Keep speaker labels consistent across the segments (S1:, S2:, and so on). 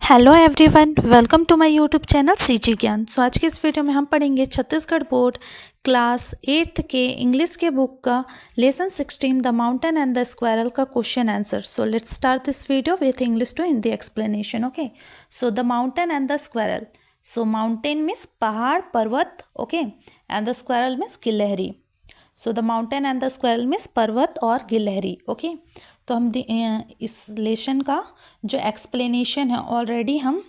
S1: Hello everyone, welcome to my YouTube channel CG Gyan. So आज के इस वीडियो में हम पढ़ेंगे छत्तीसगढ़ बोर्ड क्लास 8th के इंग्लिश के बुक का lesson 16 the mountain and the squirrel का question answer. So let's start this video with English to Hindi explanation. Okay, so the mountain and the squirrel. So mountain means पहाड़ पर्वत, okay, and the squirrel means गिलहरी। So the mountain and the squirrel means पर्वत और गिलहरी। Okay, तो हम इस lesson का जो एक्सप्लेनेशन है ऑलरेडी हम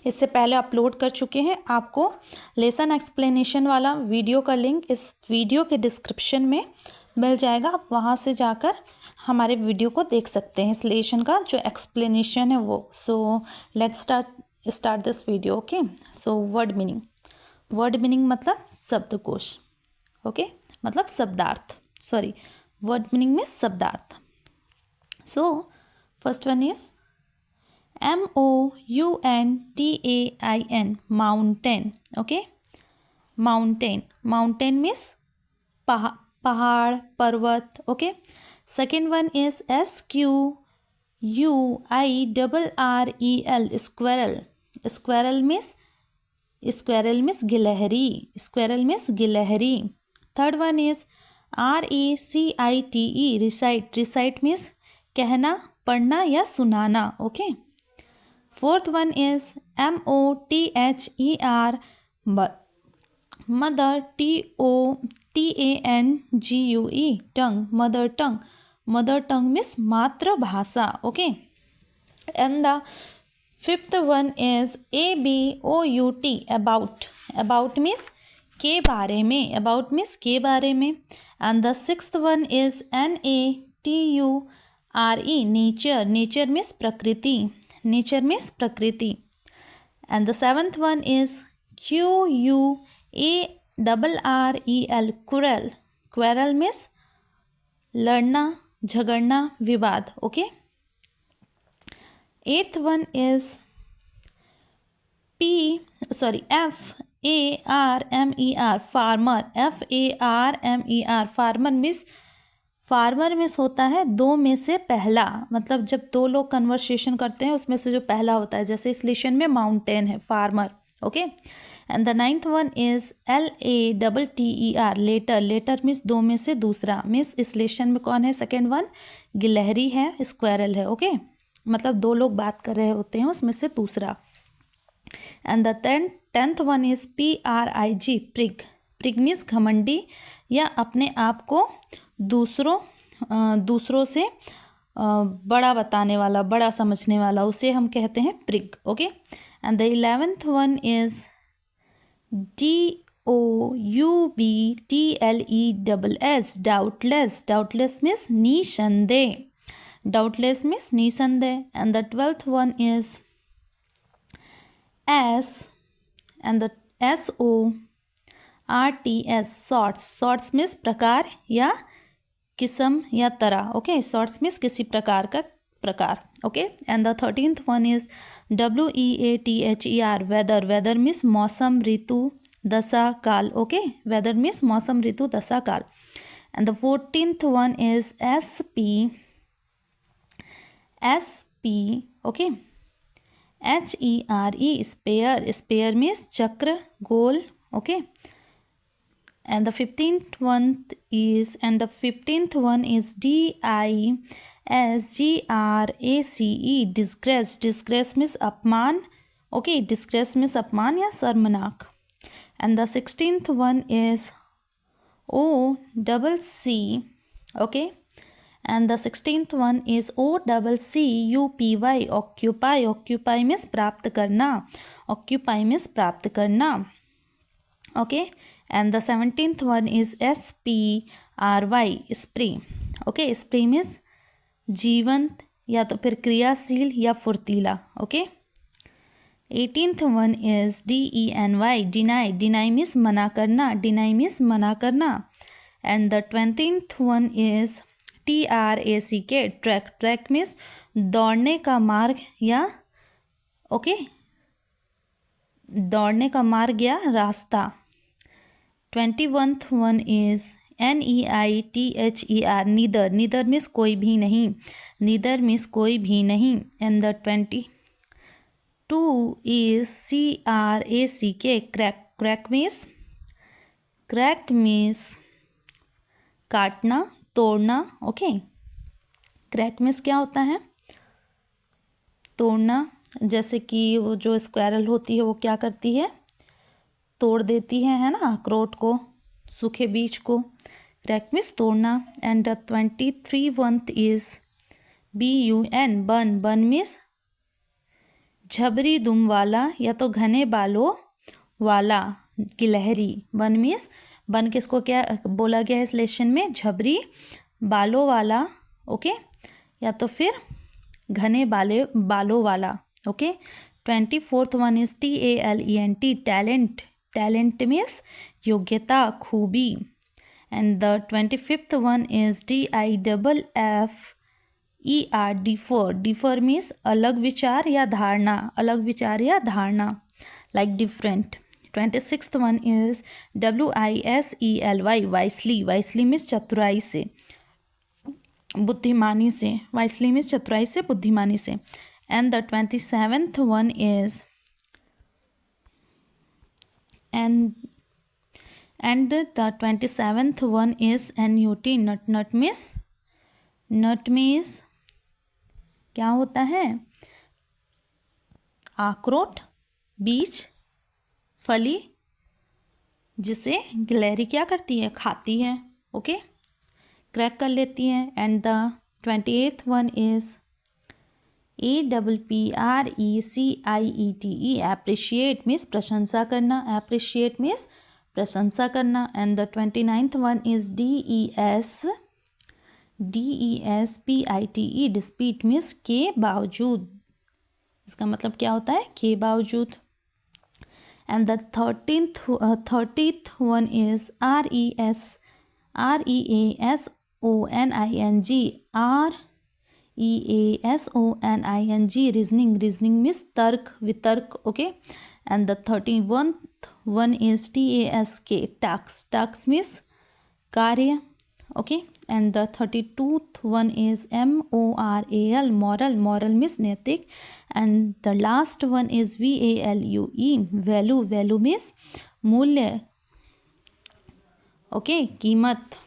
S1: इससे पहले अपलोड कर चुके हैं। आपको लेसन एक्सप्लेनेशन वाला वीडियो का लिंक इस वीडियो के डिस्क्रिप्शन में मिल जाएगा। आप वहाँ से जाकर हमारे वीडियो को देख सकते हैं। इस लेसन का जो एक्सप्लेनेशन है वो। सो let's start this video. Okay, so word meaning मतलब शब्दकोश। ओके, मतलब शब्दार्थ, सॉरी, वर्ड मीनिंग में शब्दार्थ। So first one is MOUNTAIN, mountain. Okay, mountain means पहाड़ पर्वत। Okay, second one is SQUIRREL, squirrel means गिलहरी। Third one is RECITE, recite means कहना, पढ़ना या सुनाना। Okay, fourth one is MOTHER, mother, TANGUE, tongue, mother tongue means मातृभाषा। Okay, and the fifth one is ABOUT, about means के बारे में, and the sixth one is NATURE, nature means प्रकृति, and the seventh one is QUARREL, quarrel means लड़ना, झगड़ना, विवाद। Okay, eighth one is FARMER, farmer means होता है दो में से पहला, मतलब जब दो लोग कन्वर्सेशन करते हैं उसमें से जो पहला होता है, जैसे इस लेसन में माउंटेन है, farmer. Okay, and the ninth one is LATTER, letter means दो में से दूसरा, मीन्स इस लेसन में कौन है, सेकेंड वन गिलहरी है, स्क्वायरल है। ओके, मतलब दो लोग बात कर रहे होते हैं उसमें से दूसरा। And the tenth one is PRIG, prig means घमंडी या अपने आप को दूसरों से बड़ा बताने वाला, बड़ा समझने वाला, उसे हम कहते हैं prig. Okay, and the 11th one is DOUBTLESS, doubtless means निसंदेह, and the 12th one is SORTS, sorts means प्रकार या किस्म या तरह। ओके, शॉर्ट्स मीन्स किसी प्रकार का प्रकार। Okay, and the 13th one is WEATHER, weather means मौसम, ऋतु, दशा, काल। ओके, वेदर मीन्स मौसम, ऋतु, दशा, काल। And the 14th one is SP, okay, HERE, sphere means चक्र, गोल। Okay, and the 15th one is DISGRACE, disgrace means अपमान। okay, disgrace means अपमान या शर्मनाक। and the 16th one is OCC, okay, and the 16th one is OCCUPY, occupy means प्राप्त करना, okay, and the 17th one is SPRY, spree, okay, spree means जीवंत या तो फिर क्रियाशील या फुर्तीला। Okay, 18th one is DENY, deny means मना करना, and the 20th one is TRACK, track means दौड़ने का मार्ग या रास्ता। 21th one is NEITHER, neither means कोई भी नहीं, and the 2 is C-R-A-C-K, crack. Crack means काटना, तोड़ना. ओके, क्रैक मीन्स क्या होता है? तोड़ना. जैसे कि वो जो स्क्वायरल होती है वो क्या करती है? तोड़ देती है ना, अखरोट को, सूखे बीज को. क्रैक मीन्स तोड़ना. एंड द 23 इज BUN, बन. बन मीन्स झबरी दुम वाला या तो घने बालों वाला, गिलहरी. बन मीन्स, बन किसको क्या बोला गया है इस लेसन में? झबरी बालों वाला. ओके, या तो फिर घने बालों वाला. Okay. 24th one is TALENT, talent. Talent means योग्यता, खूबी. And the 25th one is DIFFER, differ. Differ means अलग विचार या धारणा. अलग विचार या धारणा, like different. 26th one is WISELY, wisely. Wisely means चतुराई से, बुद्धिमानी से. वाइसली मीन्स चतुराई से, बुद्धिमानी से. And the 27th one is and the 27th one is NUT, nut. Nut means, nut means क्या होता है? अखरोट, बीज, फली, जिसे गिलहरी क्या करती है? खाती है. ओके, क्रैक कर लेती है. And the 28th one is APPRECIETE, appreciate means प्रशंसा करना. एप्रिशिएट मीन्स प्रशंसा करना. And the 29th one is DESPITE, despite means के बावजूद. इसका मतलब क्या होता है? के बावजूद. And the 30th one is REASONING, reasoning. Reasoning means तर्क, वितर्क. Okay. And the 31th one is TASK, task. Task means कार्य. Okay. And the 32th one is MORAL, moral. Moral means नैतिक. And the last one is VALUE, value. Value means मूल्य. Okay, कीमत.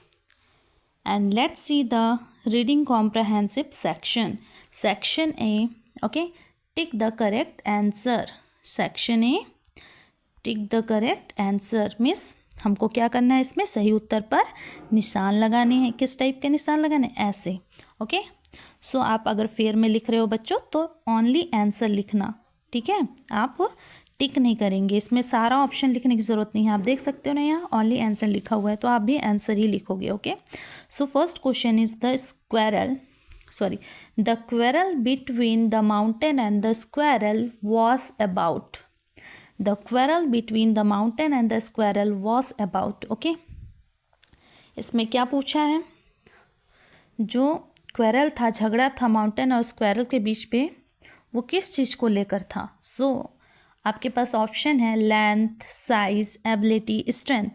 S1: And let's see the reading comprehensive section. Section A. Okay, tick the correct answer. Section A, tick the correct answer means हमको क्या करना है? इसमें सही उत्तर पर निशान लगाने हैं. किस टाइप के निशान लगाने? ऐसे. ओके. सो आप अगर फेयर में लिख रहे हो बच्चों तो ओनली आंसर लिखना. ठीक है, आप टिक नहीं करेंगे. इसमें सारा ऑप्शन लिखने की ज़रूरत नहीं है. आप देख सकते हो ना, यहाँ ओनली आंसर लिखा हुआ है, तो आप भी आंसर ही लिखोगे. Okay. So first question is the quarrel between the mountain and the squirrel was about. The quarrel between the mountain and the squirrel was about. Okay, इसमें क्या पूछा है? जो क्वेरल था, झगड़ा था माउंटेन और स्क्वेरल के बीच पे, वो किस चीज़ को लेकर था? आपके पास ऑप्शन है length, size, ability, strength.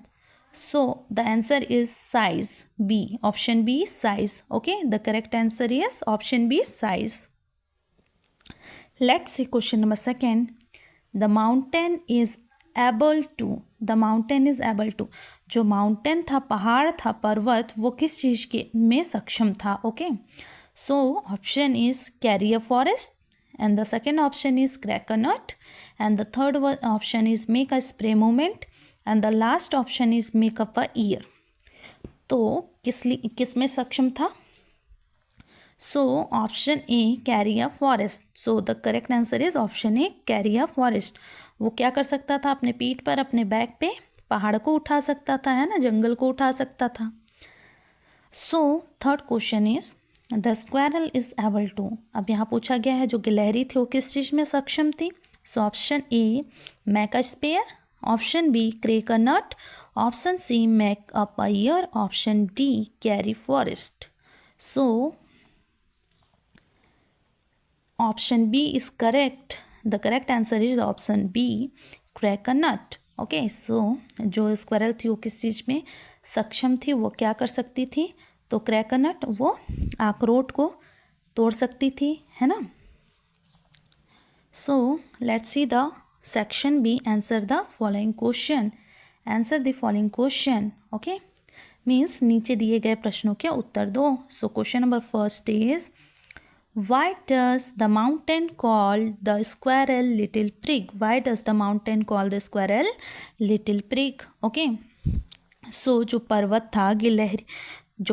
S1: The answer is size, B. Option B, size. Okay, the correct answer is option B, size. Let's see question number second. The mountain is able to. जो mountain था, पहाड़ था, पर्वत, वो किस चीज़ के में सक्षम था? Okay. Option is carry a forest, and the second option is crack a nut, and the third option is make a spray movement, and the last option is make up a year. तो किस में सक्षम था? Option A, carry a forest. The correct answer is option A, carry a forest. वो क्या कर सकता था? अपने पीठ पर, अपने बैक पे पहाड़ को उठा सकता था, है ना, जंगल को उठा सकता था. Third question is the squirrel is able to. अब यहाँ पूछा गया है जो गिलहरी थी वो किस चीज़ में सक्षम थी? Option A, make a spare. Option B, crack a nut. Option C, make up a year. Option D, carry forest. Option B is correct. The correct answer is option B, crack a nut. Okay. जो squirrel थी वो किस चीज़ में सक्षम थी? वो क्या कर सकती थी? तो क्रैक अ नट, वो अखरोट को तोड़ सकती थी, है ना. So let's see the section B. Answer the following question. Answer the following question. Okay, means नीचे दिए गए प्रश्नों के उत्तर दो. So question number first is, why does the mountain call the squirrel little pig? Why does the mountain call the squirrel little pig? Okay, so जो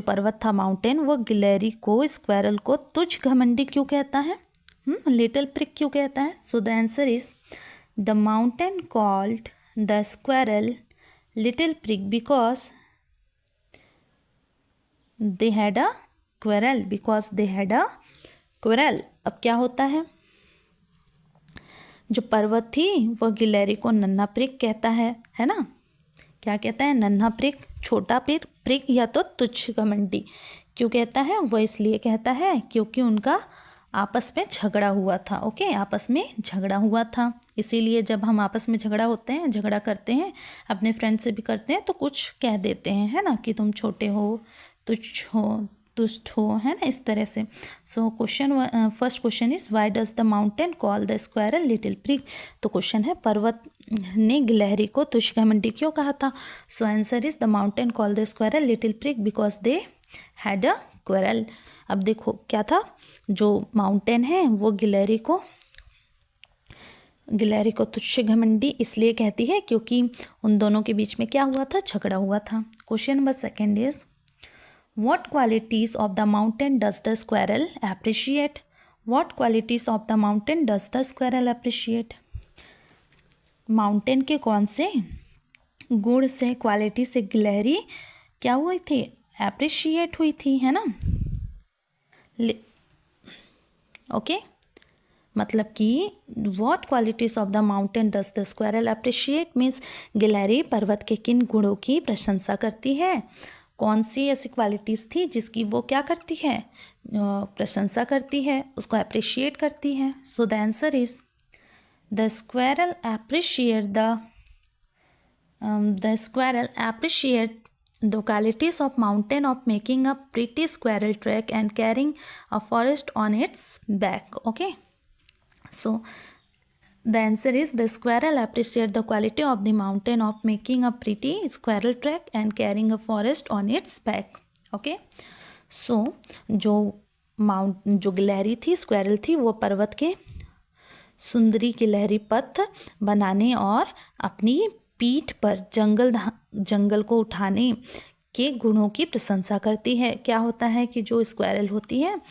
S1: पर्वत था mountain, वो गिलहरी को, स्क्वायरल को तुच्छ घमंडी क्यों कहता है? लिटिल प्रिक क्यों कहता है? So the answer is, the mountain called the squirrel little prick because they had a quarrel. Because they had a quarrel. अब क्या होता है, जो पर्वत थी वह गिलहरी को नन्हा प्रिक कहता है ना? क्या कहता है? नन्हा प्रिक, छोटा प्रिक या तो तुच्छ घमंडी. क्यों कहता है? वह इसलिए कहता है क्योंकि उनका आपस में झगड़ा हुआ था. ओके, आपस में झगड़ा हुआ था. इसीलिए जब हम आपस में झगड़ा करते हैं, अपने फ्रेंड से भी करते हैं, तो कुछ कह देते हैं, है ना, कि तुम छोटे हो, तुच्छ हो, दुष्ट हो, है ना, इस तरह से. So question, first question is, why does the mountain call the squirrel little prick? तो क्वेश्चन है, पर्वत ने गिलहरी को तुच्छ घमंडी क्यों कहा था? So answer is, the mountain call the squirrel little prick because they had a quarrel. अब देखो क्या था, जो माउंटेन है वो गिलहरी को तुच्छ घमंडी इसलिए कहती है क्योंकि उन दोनों के बीच में क्या हुआ था? झगड़ा हुआ था. Question number second is, what qualities of the mountain does the squirrel appreciate? What qualities of the mountain does the squirrel appreciate? Mountain के कौन से गुण से, क्वालिटी से गिलहरी क्या हुई थी? एप्रिशिएट हुई थी, है ना? ओके, मतलब कि what qualities of the mountain does the squirrel appreciate means गिलहरी पर्वत के किन गुणों की प्रशंसा करती है? कौन सी ऐसी क्वालिटीज़ थी जिसकी वो क्या करती है? प्रशंसा करती है, उसको अप्रिशिएट करती है. So the answer is, the squirrel appreciate the qualities of mountain of making a pretty squirrel track and carrying a forest on its back. Okay, so the answer is, the squirrel appreciate the quality of the mountain of making a pretty squirrel track and carrying a forest on its back. Okay, so जो गिलहरी थी, squirrel थी, वो पर्वत के सुंदरी गिलहरी पथ बनाने और अपनी पीठ पर जंगल को उठाने के गुणों की प्रशंसा करती है. क्या होता है कि जो स्क्वायरल होती है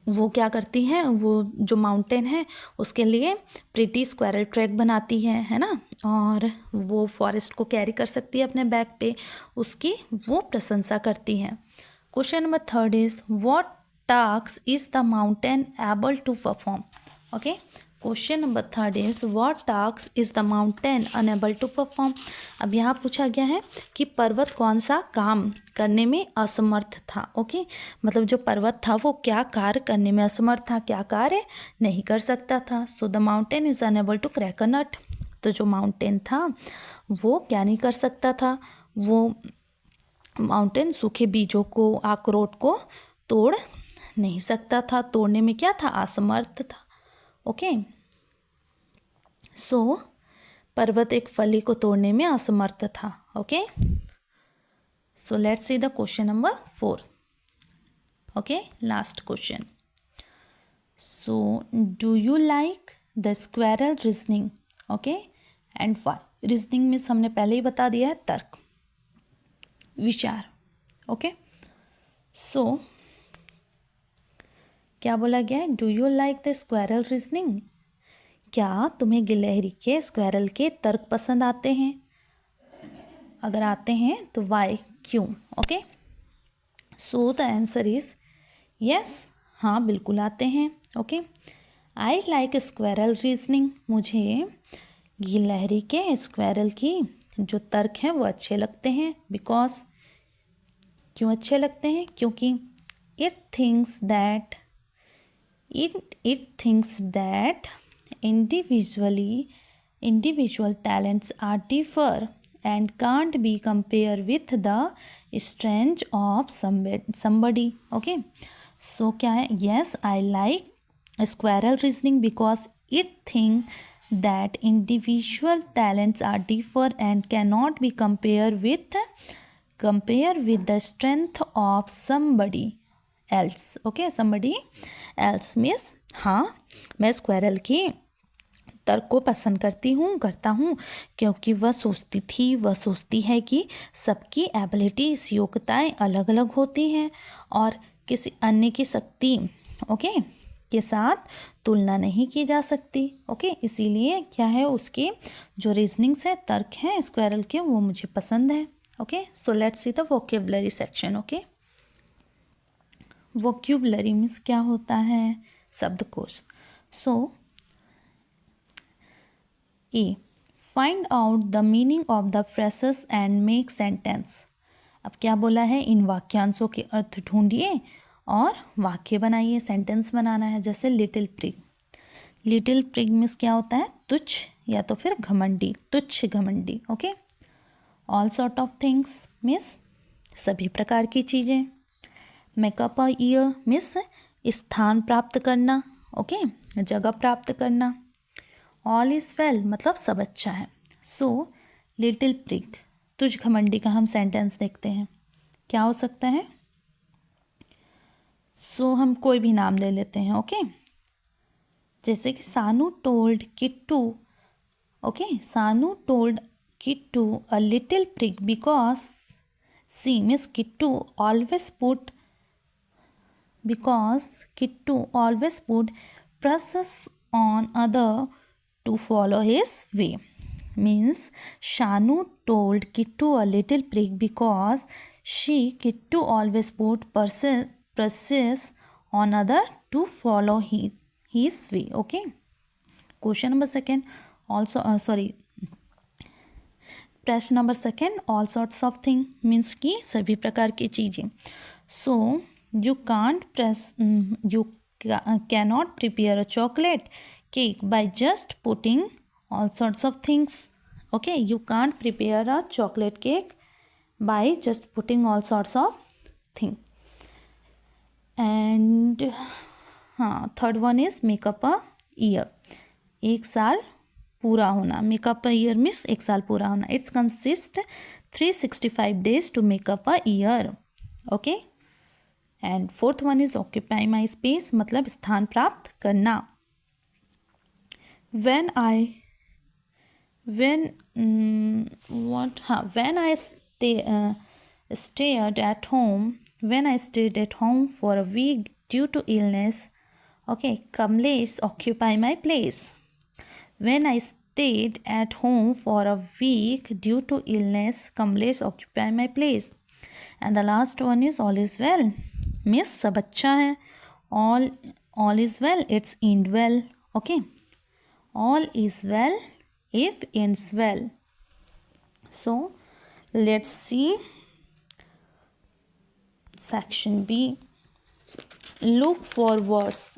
S1: वो क्या करती हैं, वो जो माउंटेन है उसके लिए प्रीटी स्क्वायरल ट्रैक बनाती है ना, और वो फॉरेस्ट को कैरी कर सकती है अपने बैक पे, उसकी वो प्रशंसा करती हैं. Question number third is, what task is the mountain able to perform? Okay, question number third is, what task is the mountain unable to perform? अब यहाँ पूछा गया है कि पर्वत कौन सा काम करने में असमर्थ था. ओके, मतलब जो पर्वत था वो क्या कार्य करने में असमर्थ था, क्या कार्य नहीं कर सकता था. So the mountain is unable to crack a nut. तो जो माउंटेन था वो क्या नहीं कर सकता था? वो माउंटेन सूखे बीजों को, अखरोट को तोड़ नहीं सकता था. तोड़ने में क्या था? असमर्थ था. ओके, सो पर्वत एक फली को तोड़ने में असमर्थ था. Okay, so let's see the question number 4. Okay, last question. So do you like the squirrel reasoning? Okay, and why? Reasoning means हमने पहले ही बता दिया है, तर्क, विचार. ओके, सो क्या बोला गया है? Do you like the squirrel reasoning? क्या तुम्हें गिलहरी के, स्क्वायरल के तर्क पसंद आते हैं? अगर आते हैं तो वाई, क्यों? Okay, so the answer is yes, हाँ बिल्कुल आते हैं. Okay, I like squirrel reasoning. मुझे गिलहरी के, स्क्वायरल की जो तर्क हैं वो अच्छे लगते हैं. बिकॉज, क्यों अच्छे लगते हैं? क्योंकि it thinks that individual talents are differ and can't be compared with the strength of somebody. Okay, so क्या है? Yes, I like squirrel reasoning because it thinks that individual talents are different and cannot be compared with the strength of somebody else. Okay, somebody else means हाँ, मैं squirrel की तर्क को पसंद करता हूँ क्योंकि वह सोचती है कि सबकी एबिलिटीज़ योग्यताएं अलग अलग होती हैं और किसी अन्य की शक्ति के साथ तुलना नहीं की जा सकती। इसीलिए क्या है, उसके जो रीजनिंग्स है, तर्क हैं स्क्वायरल के, वो मुझे पसंद है। So let's see the vocabulary section. Vocabulary means क्या होता है, शब्दकोश। So uh, find out the meaning of the phrases and make sentence. अब क्या बोला है, इन वाक्यांशों के अर्थ ढूंढिए और वाक्य बनाइए, सेंटेंस बनाना है। जैसे little prig, little prig means क्या होता है, तुच्छ या तो फिर घमंडी, तुच्छ घमंडी। All sort of things means सभी प्रकार की चीज़ें। मेकअप अ ईयर मीन्स स्थान प्राप्त करना, जगह प्राप्त करना। ऑल इज़ वेल मतलब सब अच्छा है। सो लिटिल प्रिग, तुझ घमंडी का हम सेंटेंस देखते हैं, क्या हो सकता है। सो हम कोई भी नाम ले लेते हैं। जैसे कि सानू told Kittu, Sanu told Kittu a little prig because see means Kittu always put presses on other to follow his way. Means Shanu told Kittu a little prig because Kittu always put presses on other to follow his way. Question number second. Question number second. All sorts of things means कि सभी प्रकार की चीज़ें. So you cannot prepare a chocolate cake by just putting all sorts of things. You can't prepare a chocolate cake by just putting all sorts of things. And third one is make up a year, एक साल पूरा होना। make up a year means एक साल पूरा होना। It consists 365 days to make up a year. And fourth one is occupy my space, मतलब स्थान प्राप्त करना। when I stayed at home for a week due to illness, Kamlesh occupy my place. When I stayed at home for a week due to illness, Kamlesh occupy my place. And the last one is all is well, means सब अच्छा है। all is well, it's end well. All is well if ends well. So let's see section B. Look for words.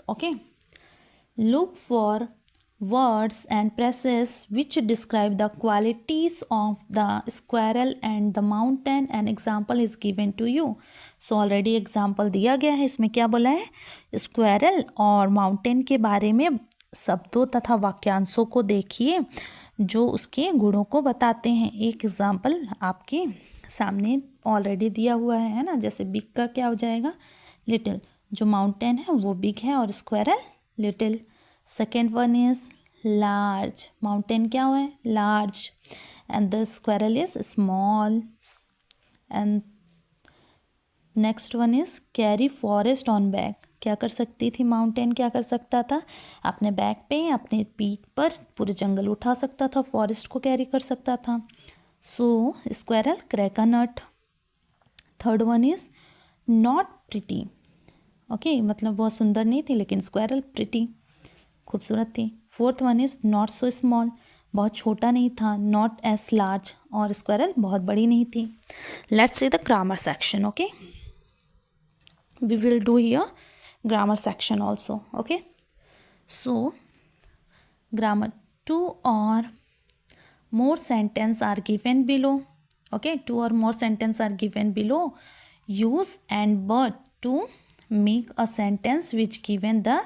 S1: Look for words and phrases which describe the qualities of the squirrel and the mountain. An example is given to you. So already example दिया गया है। इसमें क्या बोला है, squirrel और mountain के बारे में शब्दों तथा वाक्यांशों को देखिए जो उसके गुणों को बताते हैं। एक एग्जाम्पल आपके सामने ऑलरेडी दिया हुआ है ना। जैसे बिग का क्या हो जाएगा, लिटिल। जो माउंटेन है वो बिग है और squirrel little. Second one is large, mountain क्या हुआ है, large, and the squirrel is small. And next one is carry forest on back, क्या कर सकती थी माउंटेन, क्या कर सकता था, अपने बैक पे, अपने पीठ पर पूरे जंगल उठा सकता था, फॉरेस्ट को कैरी कर सकता था। So squirrel crack a nut. Third one is not pretty, मतलब बहुत सुंदर नहीं थी लेकिन स्क्वायरल प्रिटी, खूबसूरत थी। Fourth one is not so small, बहुत छोटा नहीं था, नॉट एज लार्ज, और स्क्वायरल बहुत बड़ी नहीं थी। Let's see the grammar section. We will do here grammar section also. So grammar, 2 or more sentence are given below. 2 or more sentence are given below. Use and but to make a sentence which given the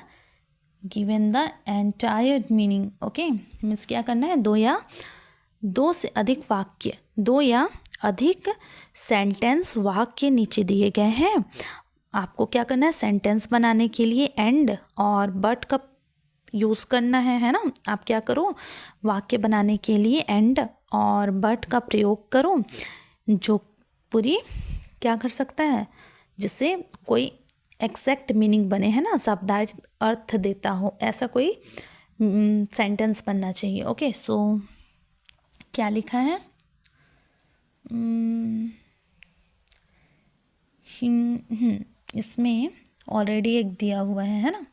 S1: given the entire meaning. Okay, means क्या करना है, दो या अधिक sentence वाक्य नीचे दिए गए हैं। आपको क्या करना है, सेंटेंस बनाने के लिए एंड और बट का यूज़ करना है ना। आप क्या करो, वाक्य बनाने के लिए एंड और बट का प्रयोग करो, जो पूरी क्या कर सकता है, जिससे कोई एग्जैक्ट मीनिंग बने, है ना, शब्दार्थ अर्थ देता हो, ऐसा कोई सेंटेंस बनना चाहिए। ओके, सो क्या लिखा है, इसमें ऑलरेडी एक दिया हुआ है ना,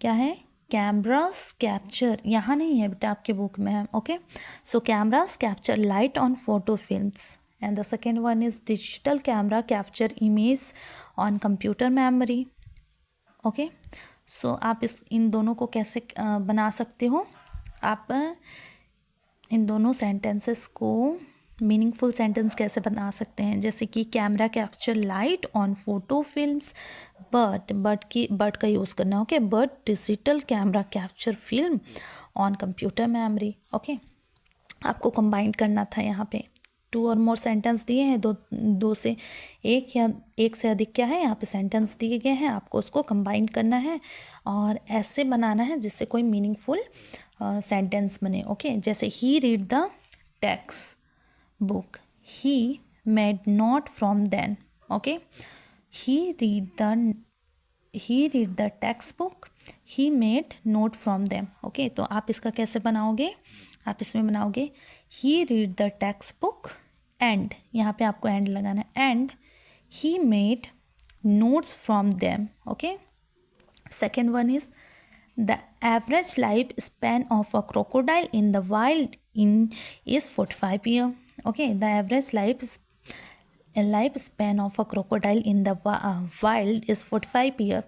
S1: क्या है, कैमरास कैप्चर, यहाँ नहीं है बेटा, आपके बुक में है। Okay, so cameras capture light on photo films and the second one is digital camera capture image on computer memory. Okay, so आप इन दोनों को कैसे बना सकते हो, आप इन दोनों सेंटेंसेस को मीनिंगफुल सेंटेंस कैसे बना सकते हैं, जैसे कि camera capture light on photo films, but का यूज़ करना। Okay, but digital camera capture film on computer memory. Okay, आपको कंबाइन करना था, यहाँ पे 2 और मोर सेंटेंस दिए हैं, दो से एक या एक से अधिक क्या है यहाँ पे सेंटेंस दिए गए हैं, आपको उसको कंबाइन करना है और ऐसे बनाना है जिससे कोई मीनिंगफुल सेंटेंस बने। ओके, जैसे ही read the textbook, he made note from then. Okay, he read the textbook, he made note from them. Okay, तो आप इसका कैसे बनाओगे, आप इसमें बनाओगे he read the textbook and, यहाँ पे आपको and लगाना है, and he made notes from them. Okay, second one is the average lifespan of a crocodile in the wild is 45 years. Okay, the average lifespan of a crocodile in the wild is 45 years.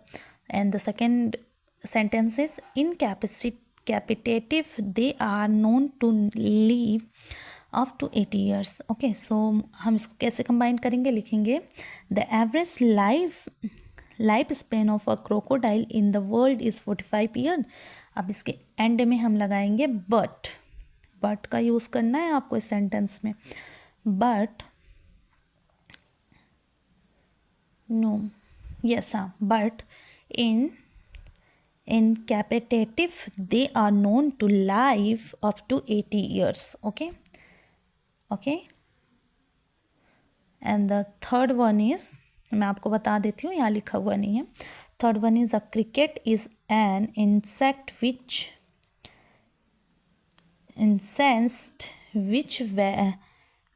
S1: And the second sentence is incapacitative, they are known to live up to 80 years. Okay, so हम इसको कैसे combine करेंगे, लिखेंगे the average life span of a crocodile in the world is 45 year. अब इसके and में हम लगाएंगे बट का यूज़ करना है आपको इस सेंटेंस में, बट नो यस हाँ, but in captivity they are known to live up to 80 years. Okay, and the third one is, मैं आपको बता देती हूँ, यहाँ लिखा हुआ नहीं है। Third one is a cricket is an insect which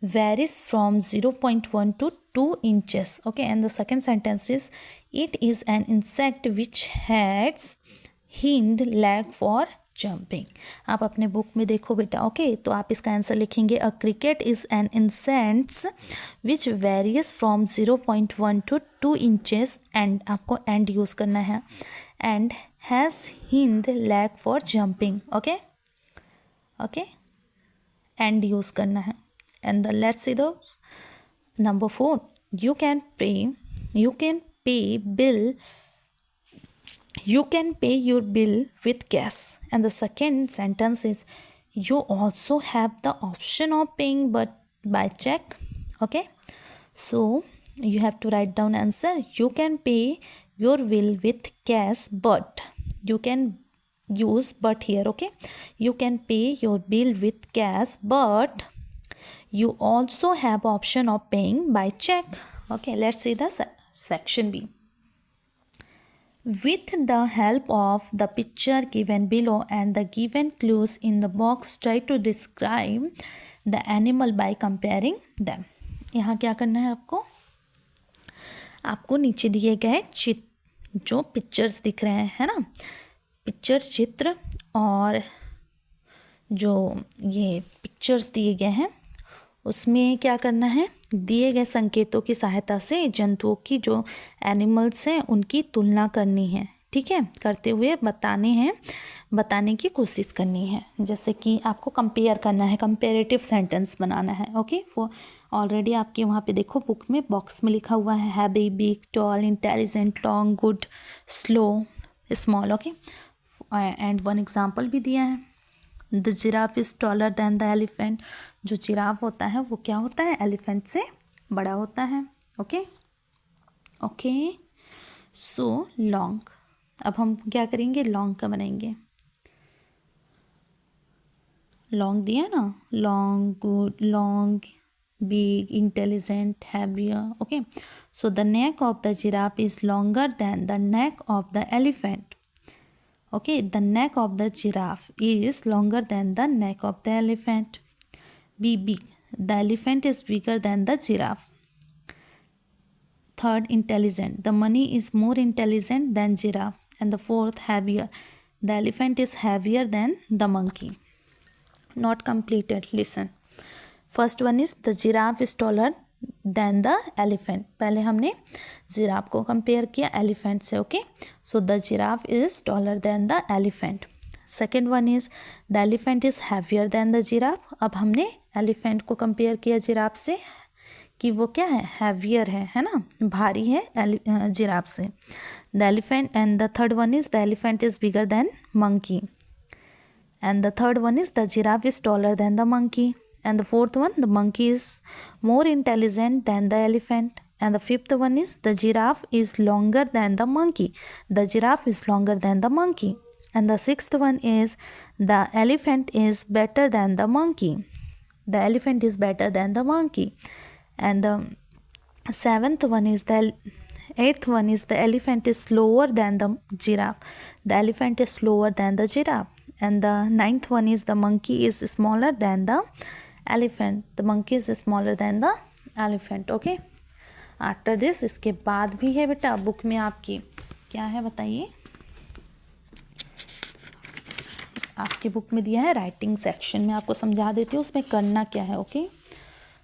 S1: varies from 0.1 to 2 inches. Okay, and the second sentence is it is an insect which has hind leg for jumping. आप अपने बुक में देखो बेटा। ओके, तो आप इसका answer लिखेंगे a cricket is an insect which varies from 0.1 to 2 inches and आपको एंड यूज़ करना है, and has hind leg for jumping. Okay, and use करना है। And let's see the number 4. You can pay your bill with cash. And the second sentence is you also have the option of paying but by check. Okay, so you have to write down answer. You can pay your bill with cash, but you can use but here. Okay, you can pay your bill with cash, but you also have option of paying by check. Okay, let's see the section B. With the help of the picture given below and the given clues in the box, try to describe the animal by comparing them. यहाँ क्या करना है आपको नीचे दिए गए जो pictures दिख रहे हैं, है ना, पिक्चर्स चित्र, और जो ये पिक्चर्स दिए गए हैं उसमें क्या करना है, दिए गए संकेतों की सहायता से जंतुओं की जो एनिमल्स हैं उनकी तुलना करनी है। ठीक है, करते हुए बताने की कोशिश करनी है। जैसे कि आपको कंपेयर करना है, कंपेरेटिव सेंटेंस बनाना है। ओके, वो ऑलरेडी आपके वहाँ पे देखो बुक में बॉक्स में लिखा हुआ है, big, tall, intelligent, long, good, slow, small. Okay, and one example भी दिया है, the giraffe is taller than the elephant. जो जिराफ होता है वो क्या होता है, एलिफेंट से बड़ा होता है। Okay okay, so long. अब हम क्या करेंगे, लॉन्ग का बनाएंगे। लॉन्ग दिया ना, long, good, long, big, intelligent, heavier. Okay, so the neck of the giraffe is longer than the neck of the elephant. Okay, the neck of the giraffe is longer than the neck of the elephant. Be big, the elephant is bigger than the giraffe. Third, intelligent, the money is more intelligent than giraffe. And the fourth, heavier, the elephant is heavier than the monkey. Not completed, listen. First one is the giraffe is taller than the elephant. पहले हमने giraffe को compare किया elephant से। Okay, so the giraffe is taller than the elephant. Second one is the elephant is heavier than the giraffe. अब हमने elephant को compare किया giraffe से कि वो क्या है, हैवियर है ना, भारी है जिराफ से। The elephant and the third one is the elephant is bigger than monkey. And the third one is the giraffe is taller than the monkey. And the fourth one, the monkey is more intelligent than the elephant. And the fifth one is the giraffe is longer than the monkey. The giraffe is longer than the monkey. And the sixth one is the elephant is better than the monkey. The elephant is better than the monkey. And the seventh one is the eighth one is the elephant is slower than the giraffe. The elephant is slower than the giraffe. And the ninth one is the monkey is smaller than the elephant. The monkey is smaller than the elephant. Okay, after this, इसके बाद भी है बेटा book में आपकी क्या है बताइए। आपकी बुक में दिया है राइटिंग सेक्शन में, आपको समझा देती हूँ उसमें करना क्या है। ओके,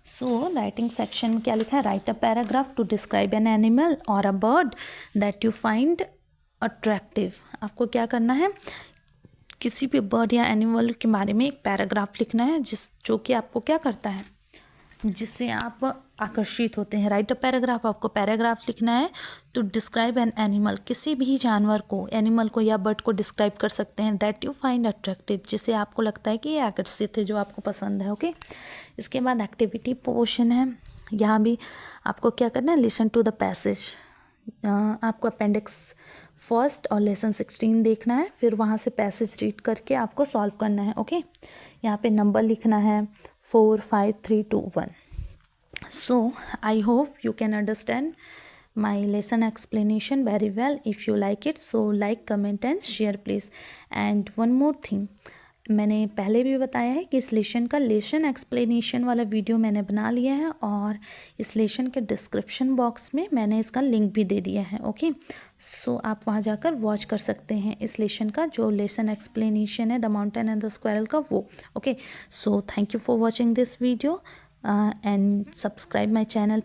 S1: सो राइटिंग सेक्शन में क्या लिखा है, write a paragraph to describe an animal or a bird that you find attractive. आपको क्या करना है, किसी भी बर्ड या एनिमल के बारे में एक पैराग्राफ लिखना है जो कि आपको क्या करता है, जिससे आप आकर्षित होते हैं। राइट अ पैराग्राफ, आपको पैराग्राफ लिखना है टू डिस्क्राइब एन एनिमल, किसी भी जानवर को, एनिमल को या बर्ड को डिस्क्राइब कर सकते हैं, दैट यू फाइंड अट्रैक्टिव, जिसे आपको लगता है कि ये आकर्षित है, जो आपको पसंद है। ओके, इसके बाद एक्टिविटी पोर्शन है। यहाँ भी आपको क्या करना है, लिसन टू द पैसेज। आपको अपेंडिक्स फर्स्ट और लेसन 16 देखना है, फिर वहाँ से पैसेज रीड करके आपको सॉल्व करना है। ओके, यहाँ पे नंबर लिखना है 4 5 3 2 1। सो I hope you can understand my lesson explanation very well. If you like it, so like, comment and share please. And one more thing, मैंने पहले भी बताया है कि इस लेसन का लेसन एक्सप्लेनेशन वाला वीडियो मैंने बना लिया है, और इस लेसन के डिस्क्रिप्शन बॉक्स में मैंने इसका लिंक भी दे दिया है। ओके, सो आप वहाँ जाकर वॉच कर सकते हैं इस लेसन का, जो लेसन एक्सप्लेनेशन है the mountain and the squirrel का, वो। Okay, so thank you for watching this video and subscribe my channel.